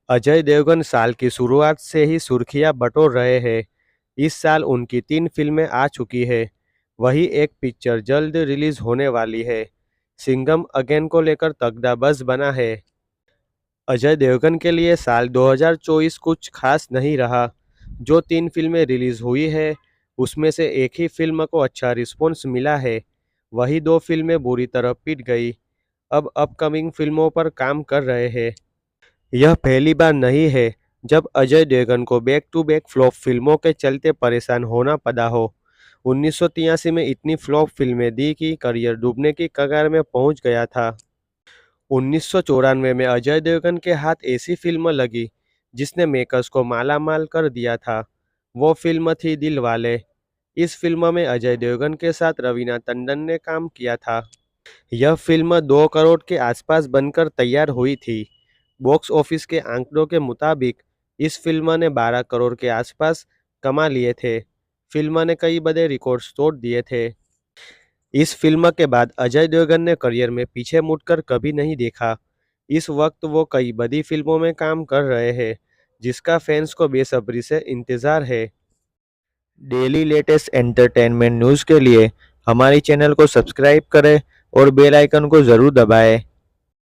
अजय देवगन साल की शुरुआत से ही सुर्खियां बटोर रहे हैं। इस साल उनकी 3 फिल्में आ चुकी है। वही एक पिक्चर जल्द रिलीज होने वाली है। सिंघम अगेन को लेकर तगड़ा बज़ बना है। अजय देवगन के लिए साल 2024 कुछ खास नहीं रहा। जो 3 फिल्में रिलीज हुई है उसमें से एक ही फिल्म को अच्छा रिस्पॉन्स मिला है। वही 2 फिल्में बुरी तरह पिट गई। अब अपकमिंग फिल्मों पर काम कर रहे हैं। यह पहली बार नहीं है जब अजय देवगन को बैक टू बैक फ्लॉप फिल्मों के चलते परेशान होना पड़ा हो। 1983 में इतनी फ्लॉप फिल्में दी कि करियर डूबने की कगार में पहुंच गया था। 1994 में अजय देवगन के हाथ ऐसी फिल्म लगी जिसने मेकर्स को मालामाल कर दिया था। वो फिल्म थी दिलवाले। इस फिल्म में अजय देवगन के साथ रवीना टंडन ने काम किया था। यह फिल्म 2 करोड़ के आसपास बनकर तैयार हुई थी। बॉक्स ऑफिस के आंकड़ों के मुताबिक इस फिल्म ने 12 करोड़ के आसपास कमा लिए थे। फिल्म ने कई बड़े रिकॉर्ड्स तोड़ दिए थे। इस फिल्म के बाद अजय देवगन ने करियर में पीछे मुड़कर कभी नहीं देखा। इस वक्त वो कई बड़ी फिल्मों में काम कर रहे हैं जिसका फैंस को बेसब्री से इंतज़ार है। डेली लेटेस्ट एंटरटेनमेंट न्यूज़ के लिए हमारी चैनल को सब्सक्राइब करें और बेल आइकन को ज़रूर दबाएं।